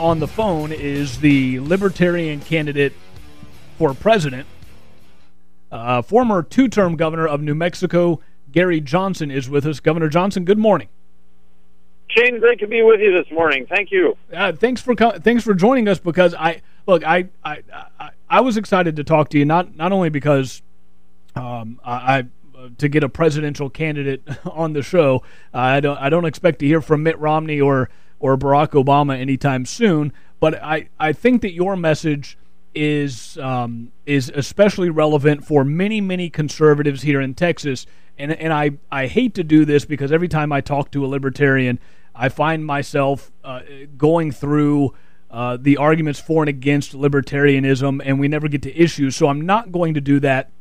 on the phone is the Libertarian candidate for president. Former two-term governor of New Mexico, Gary Johnson, is with us. Governor Johnson, good morning. Shane, great to be with you this morning. Thank you. Thanks for joining us, because I was excited to talk to you, not only because to get a presidential candidate on the show. I don't expect to hear from Mitt Romney or Barack Obama anytime soon, but I think that your message is especially relevant for many conservatives here in Texas. And I hate to do this, because every time I talk to a libertarian, I find myself going through the arguments for and against libertarianism, and we never get to issues. So I'm not going to do that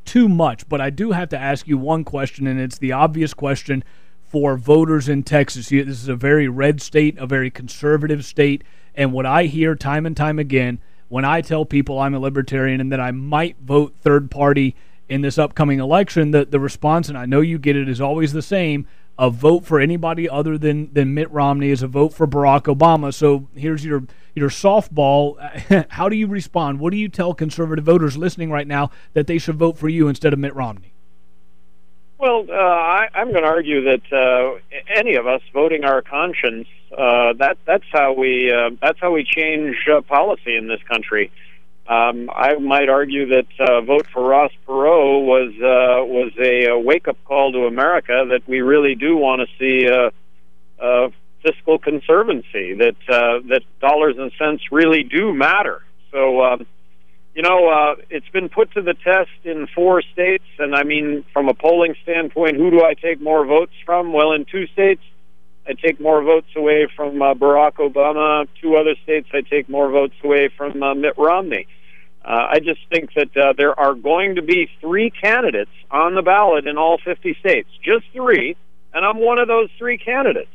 too much. But I do have to ask you one question, and it's the obvious question for voters in Texas. This is a very red state, a very conservative state, and what I hear time and time again when I tell people I'm a libertarian and that I might vote third party in this upcoming election, the response, and I know you get it, is always the same: a vote for anybody other than Mitt Romney is a vote for Barack Obama. So here's your softball. How do you respond? What do you tell conservative voters listening right now that they should vote for you instead of Mitt Romney? Well, I'm going to argue that any of us voting our conscience, that's how we change policy in this country. I might argue that vote for Ross Perot was a wake-up call to America, that we really do want to see fiscal conservancy, that dollars and cents really do matter. So, it's been put to the test in 4 states, and I mean, from a polling standpoint, who do I take more votes from? Well, in 2 states, I take more votes away from Barack Obama. 2 other states, I take more votes away from Mitt Romney. I just think that there are going to be 3 candidates on the ballot in all 50 states, just 3, and I'm one of those 3 candidates.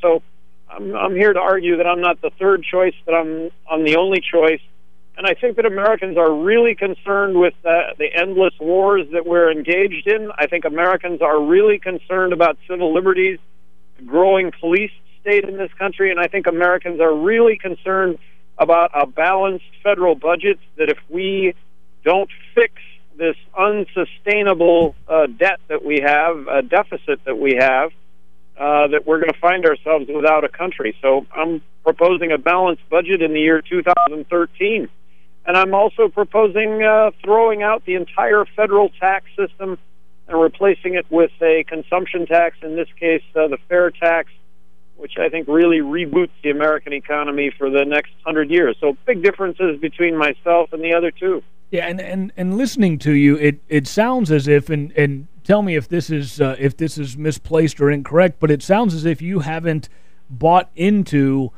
So I'm here to argue that I'm not the third choice, that I'm the only choice. And I think that Americans are really concerned with the endless wars that we're engaged in. I think Americans are really concerned about civil liberties, the growing police state in this country, and I think Americans are really concerned about a balanced federal budget, that if we don't fix this unsustainable debt that we have, deficit that we have, that we're going to find ourselves without a country. So I'm proposing a balanced budget in the year 2013. And I'm also proposing throwing out the entire federal tax system and replacing it with a consumption tax, in this case the fair tax, which I think really reboots the American economy for the next 100 years. So big differences between myself and the other 2. Yeah, and listening to you, it sounds as if, and tell me if this is misplaced or incorrect, but it sounds as if you haven't bought into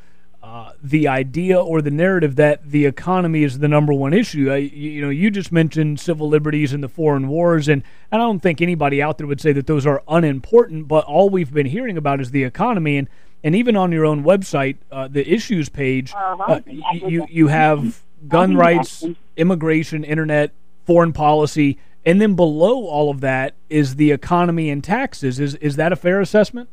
the idea or the narrative that the economy is the #1 issue. You just mentioned civil liberties and the foreign wars, and I don't think anybody out there would say that those are unimportant, but all we've been hearing about is the economy. And even on your own website, the issues page, you have gun rights, immigration, internet, foreign policy, and then below all of that is the economy and taxes. Is that a fair assessment?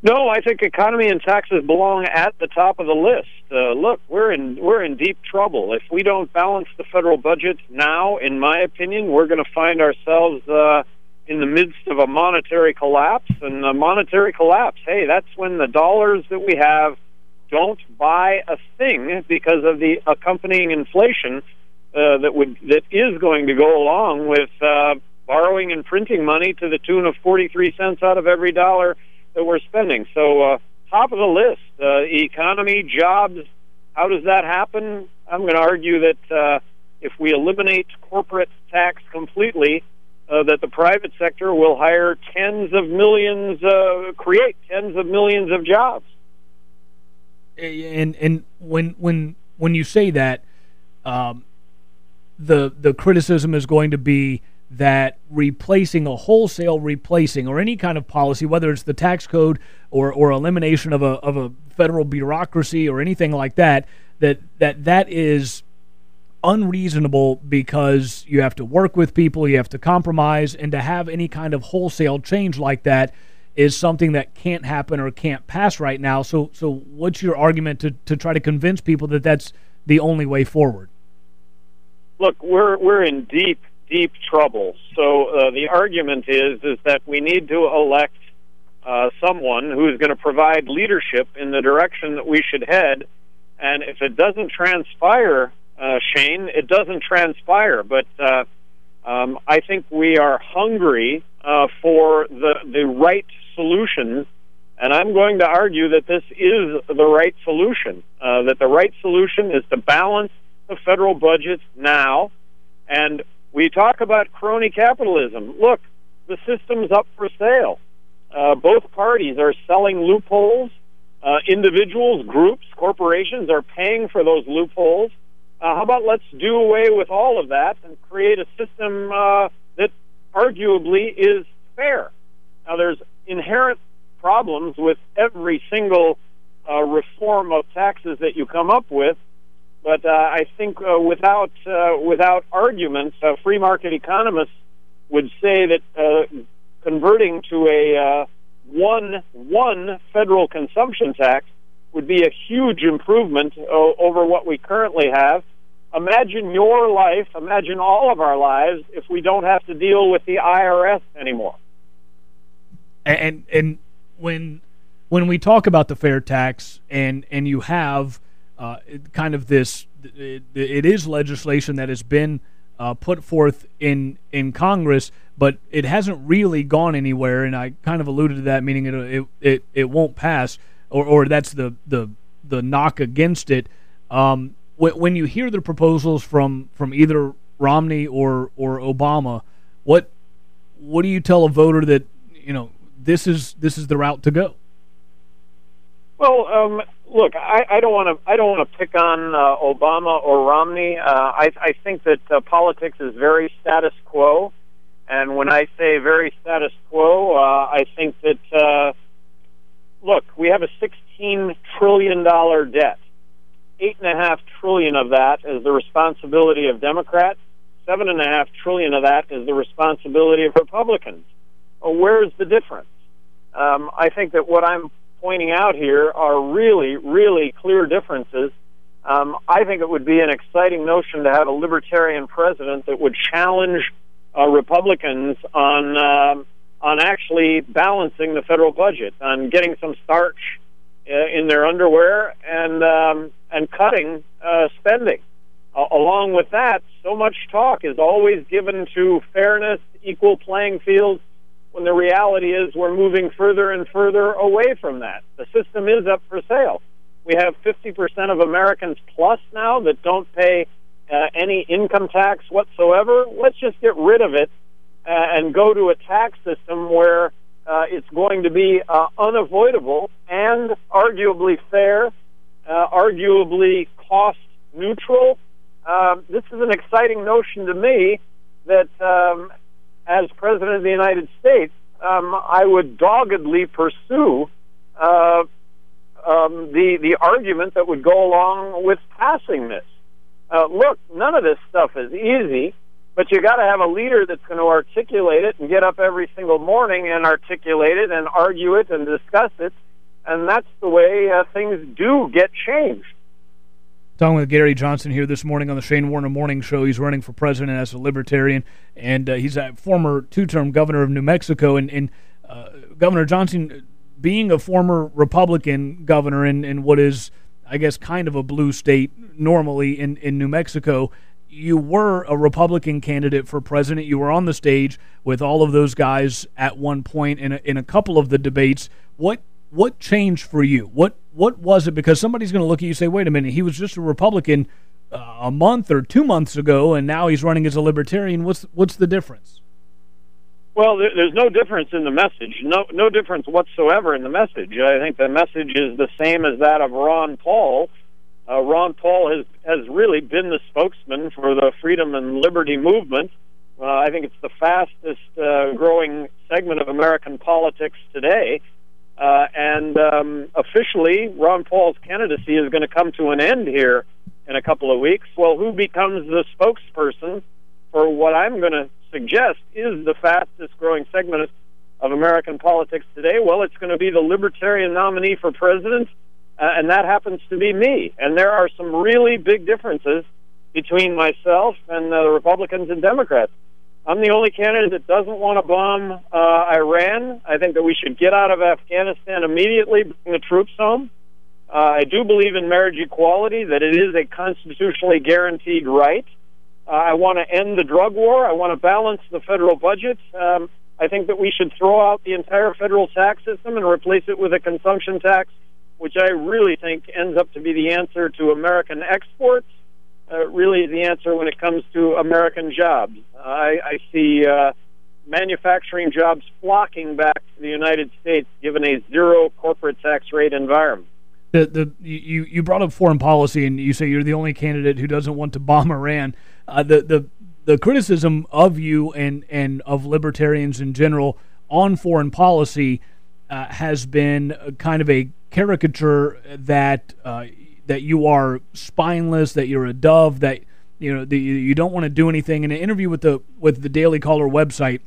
No, I think economy and taxes belong at the top of the list. Look, we're in deep trouble. If we don't balance the federal budget now, in my opinion, we're going to find ourselves in the midst of a monetary collapse. And a monetary collapse, hey, that's when the dollars that we have don't buy a thing because of the accompanying inflation that is going to go along with borrowing and printing money to the tune of 43 cents out of every dollar that we're spending. So top of the list, economy, jobs, how does that happen? I'm going to argue that if we eliminate corporate tax completely, that the private sector will hire tens of millions, create tens of millions of jobs. And when you say that, the criticism is going to be that wholesale replacing or any kind of policy, whether it's the tax code or elimination of a federal bureaucracy or anything like that, that is unreasonable, because you have to work with people, you have to compromise, and to have any kind of wholesale change like that is something that can't happen or can't pass right now. So what's your argument to try to convince people that that's the only way forward? Look, we're in deep trouble. So the argument is that we need to elect someone who is going to provide leadership in the direction that we should head. And if it doesn't transpire, Shane, it doesn't transpire. But I think we are hungry for the right solutions, and I'm going to argue that this is the right solution, that the right solution is to balance the federal budget now. And we talk about crony capitalism. Look, the system's up for sale. Both parties are selling loopholes. Individuals, groups, corporations are paying for those loopholes. How about let's do away with all of that and create a system that arguably is fair? Now, there's inherent problems with every single reform of taxes that you come up with, but I think without arguments, free market economists would say that converting to a one federal consumption tax would be a huge improvement over what we currently have. Imagine your life, imagine all of our lives, if we don't have to deal with the IRS anymore. And when we talk about the fair tax, and you have kind of this, it is legislation that has been put forth in Congress, but it hasn't really gone anywhere, and I kind of alluded to that, meaning it won't pass, or that's the knock against it. When you hear the proposals from either Romney or Obama, what do you tell a voter that this is the route to go? Well, look, I don't want to pick on Obama or Romney. I think that politics is very status quo, and when I say very status quo, I think that look, we have a $16 trillion debt. $8.5 trillion of that is the responsibility of Democrats. $7.5 trillion of that is the responsibility of Republicans. Where's the difference? I think that what I'm pointing out here are really, really clear differences. I think it would be an exciting notion to have a libertarian president that would challenge Republicans on actually balancing the federal budget, on getting some starch in their underwear, and cutting spending. Along with that, so much talk is always given to fairness, equal playing fields, when the reality is we're moving further and further away from that. The system is up for sale. We have 50% of Americans plus now that don't pay any income tax whatsoever. Let's just get rid of it and go to a tax system where it's going to be unavoidable and arguably fair, arguably cost neutral. This is an exciting notion to me that as President of the United States, I would doggedly pursue the argument that would go along with passing this. Look, none of this stuff is easy, but you got to have a leader that's going to articulate it and get up every single morning and articulate it and argue it and discuss it, and that's the way things do get changed. Talking with Gary Johnson here this morning on the Shane Warner Morning Show. He's running for president as a Libertarian, and he's a former two-term governor of New Mexico. And Governor Johnson, being a former Republican governor in what is, I guess, kind of a blue state normally in New Mexico, you were a Republican candidate for president. You were on the stage with all of those guys at one point in a couple of the debates. What changed for you? What was it? Because somebody's going to look at you and say, wait a minute, he was just a Republican a month or 2 months ago, and now he's running as a Libertarian. What's the difference? Well, there's no difference in the message. No difference whatsoever in the message. I think the message is the same as that of Ron Paul. Ron Paul has really been the spokesman for the freedom and liberty movement. I think it's the fastest growing segment of American politics today. And officially, Ron Paul's candidacy is going to come to an end here in a couple of weeks. Well, who becomes the spokesperson for what I'm going to suggest is the fastest growing segment of American politics today? Well, it's going to be the Libertarian nominee for president, and that happens to be me. And there are some really big differences between myself and the Republicans and Democrats. I'm the only candidate that doesn't want to bomb Iran. I think that we should get out of Afghanistan immediately, bring the troops home. I do believe in marriage equality, that it is a constitutionally guaranteed right. I want to end the drug war. I want to balance the federal budget. I think that we should throw out the entire federal tax system and replace it with a consumption tax, which I really think ends up to be the answer to American exports, really the answer when it comes to American jobs. I see manufacturing jobs flocking back to the United States given a zero corporate tax rate environment. You brought up foreign policy, and you say you're the only candidate who doesn't want to bomb Iran. The criticism of you and of libertarians in general on foreign policy has been kind of a caricature that that you are spineless, that you're a dove, that you don't want to do anything. In an interview with the Daily Caller website,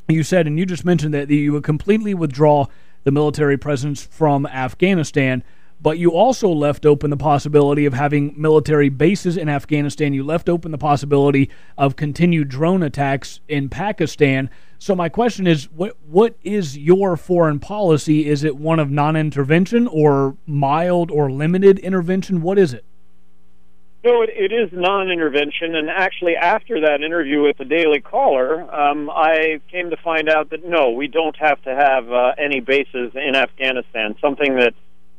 you said, and you just mentioned that you would completely withdraw the military presence from Afghanistan. But you also left open the possibility of having military bases in Afghanistan. You left open the possibility of continued drone attacks in Pakistan. So my question is, what is your foreign policy? Is it one of non-intervention or mild or limited intervention? What is it? No, it is non-intervention. And actually, after that interview with the Daily Caller, I came to find out that, no, we don't have to have any bases in Afghanistan, something that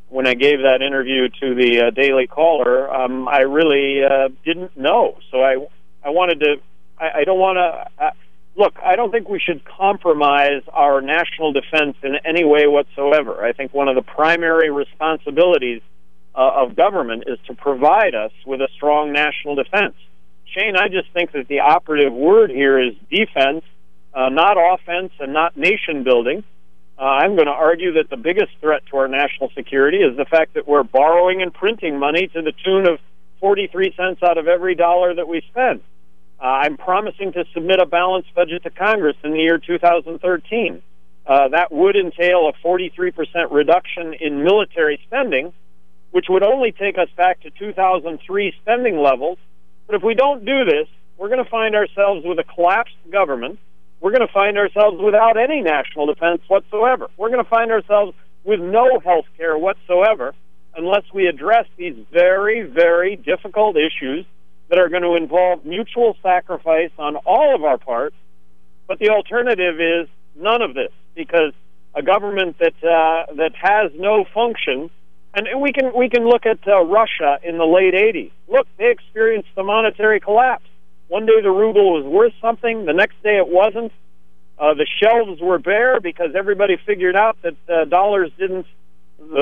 when I gave that interview to the Daily Caller, I really didn't know. So I wanted to, I don't want to, look, I don't think we should compromise our national defense in any way whatsoever. I think one of the primary responsibilities of government is to provide us with a strong national defense. Shane, I just think that the operative word here is defense, not offense and not nation building. I'm going to argue that the biggest threat to our national security is the fact that we're borrowing and printing money to the tune of 43 cents out of every dollar that we spend. I'm promising to submit a balanced budget to Congress in the year 2013. That would entail a 43% reduction in military spending, which would only take us back to 2003 spending levels. But if we don't do this, we're going to find ourselves with a collapsed government. We're going to find ourselves without any national defense whatsoever. We're going to find ourselves with no health care whatsoever unless we address these very, very difficult issues that are going to involve mutual sacrifice on all of our parts. But the alternative is none of this, because a government that has no function, and we can look at Russia in the late 80s. Look, they experienced the monetary collapse. One day the ruble was worth something, the next day it wasn't. The shelves were bare because everybody figured out that the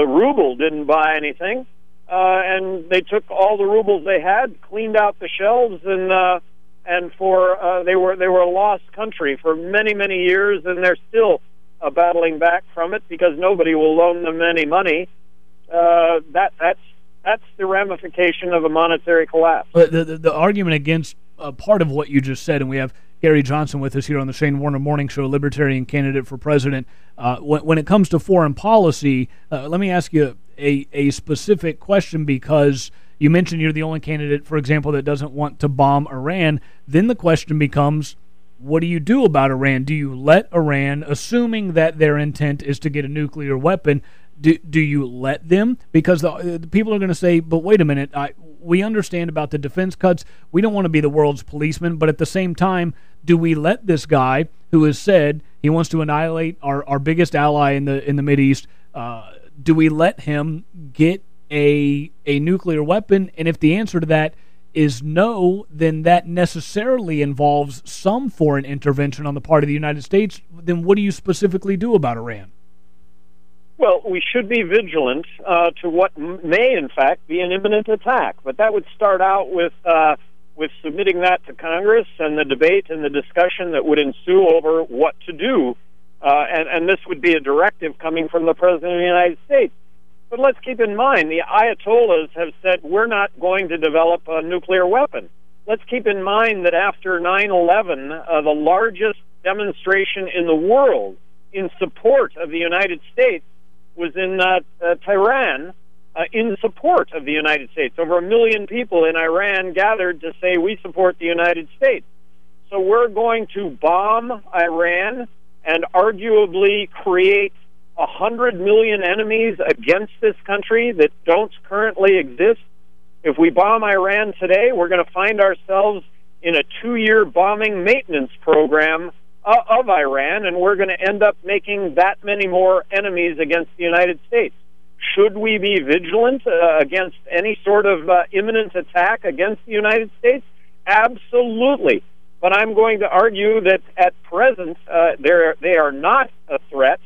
ruble didn't buy anything. And they took all the rubles they had, cleaned out the shelves, and they were a lost country for many, many years, and they're still battling back from it because nobody will loan them any money. That's the ramification of a monetary collapse. The argument against part of what you just said, and we have Gary Johnson with us here on the Shane Warner Morning Show, Libertarian candidate for president. When it comes to foreign policy, let me ask you a specific question, because you mentioned you're the only candidate, for example, that doesn't want to bomb Iran. Then the question becomes, what do you do about Iran? Do you let Iran, assuming that their intent is to get a nuclear weapon, do you let them? Because the people are going to say, but wait a minute, we understand about the defense cuts. We don't want to be the world's policeman, but at the same time, do we let this guy who has said he wants to annihilate our biggest ally in the Mideast, do we let him get a nuclear weapon? And if the answer to that is no, then that necessarily involves some foreign intervention on the part of the United States. Then what do you specifically do about Iran? Well, we should be vigilant to what may, in fact, be an imminent attack. But that would start out with submitting that to Congress and the debate and the discussion that would ensue over what to do. And this would be a directive coming from the President of the United States. But let's keep in mind, the Ayatollahs have said we're not going to develop a nuclear weapon. Let's keep in mind that after 9/11, the largest demonstration in the world in support of the United States was in Tehran in support of the United States. Over 1 million people in Iran gathered to say, we support the United States. So we're going to bomb Iran and arguably create 100 million enemies against this country that don't currently exist. If we bomb Iran today, we're going to find ourselves in a 2-year bombing maintenance program of Iran, and we're going to end up making that many more enemies against the United States. Should we be vigilant against any sort of imminent attack against the United States? Absolutely. But I'm going to argue that at present they are not a threat,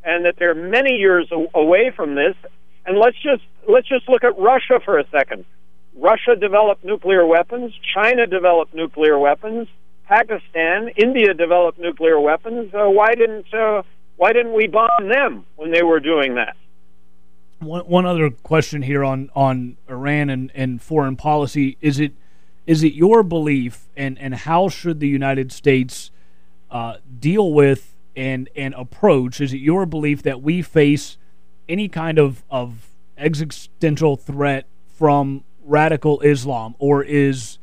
and that they're many years away from this. And let's just look at Russia for a second. Russia developed nuclear weapons. China developed nuclear weapons. Pakistan, India developed nuclear weapons. Why didn't we bomb them when they were doing that? One other question here on Iran and foreign policy. Is it your belief, and how should the United States deal with and approach, is it your belief that we face any kind of existential threat from radical Islam, or is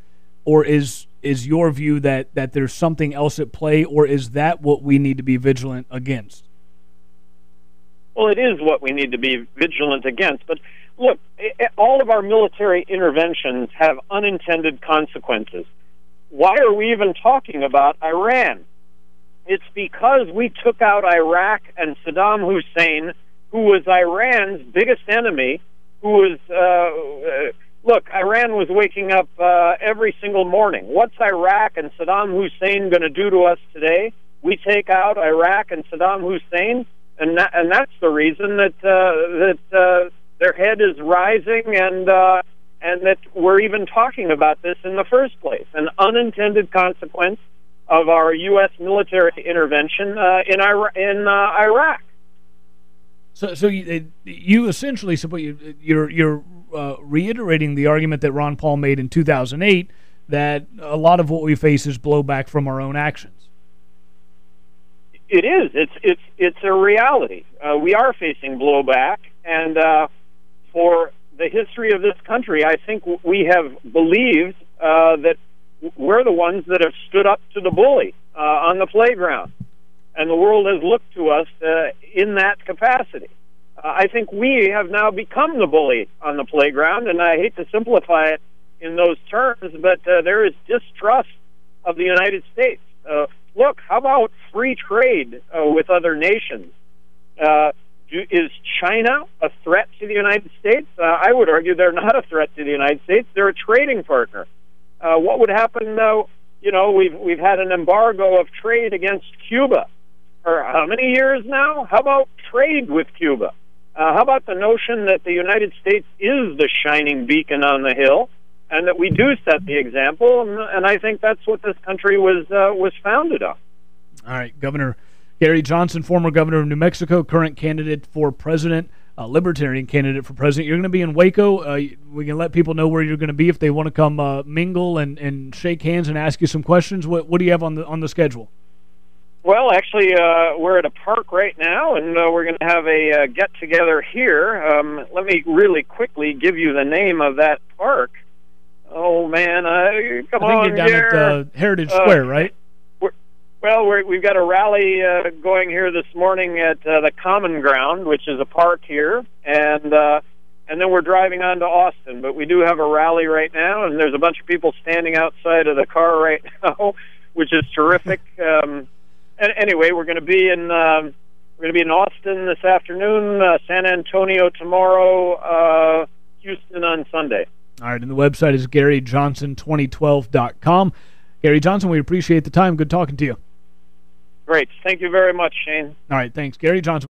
your view that there's something else at play, or is that what we need to be vigilant against? Well, it is what we need to be vigilant against. But look, all of our military interventions have unintended consequences. Why are we even talking about Iran? It's because we took out Iraq and Saddam Hussein, who was Iran's biggest enemy, who was... Look, Iran was waking up every single morning. What's Iraq and Saddam Hussein going to do to us today? We take out Iraq and Saddam Hussein, and that's the reason that their head is rising, and that we're even talking about this in the first place. An unintended consequence of our U.S. military intervention in Iraq. So you essentially support, you're reiterating the argument that Ron Paul made in 2008, that a lot of what we face is blowback from our own actions. It is. It's a reality. We are facing blowback, and for the history of this country, I think we have believed that we're the ones that have stood up to the bully on the playground, and the world has looked to us in that capacity. I think we have now become the bully on the playground, and I hate to simplify it in those terms, but there is distrust of the United States. Look, how about free trade with other nations? Is China a threat to the United States? I would argue they're not a threat to the United States. They're a trading partner. What would happen, though? You know, we've had an embargo of trade against Cuba for how many years now? How about trade with Cuba? How about the notion that the United States is the shining beacon on the hill, and that we do set the example? And I think that's what this country was founded on. All right, Governor Gary Johnson, former governor of New Mexico, current candidate for president, Libertarian candidate for president. You're going to be in Waco. We can let people know where you're going to be if they want to come mingle and shake hands and ask you some questions. What do you have on the schedule? Well, actually, we're at a park right now, and we're going to have a get-together here. Let me really quickly give you the name of that park. Oh, man, come on, I think you're down at Heritage Square, right? We've got a rally going here this morning at the Common Ground, which is a park here, and then we're driving on to Austin. But we do have a rally right now, and there's a bunch of people standing outside of the car right now, which is terrific. Anyway, we're going to be in Austin this afternoon, San Antonio tomorrow, Houston on Sunday. All right, and the website is GaryJohnson2012.com. Gary Johnson, we appreciate the time. Good talking to you. Great. Thank you very much, Shane. All right, thanks. Gary Johnson.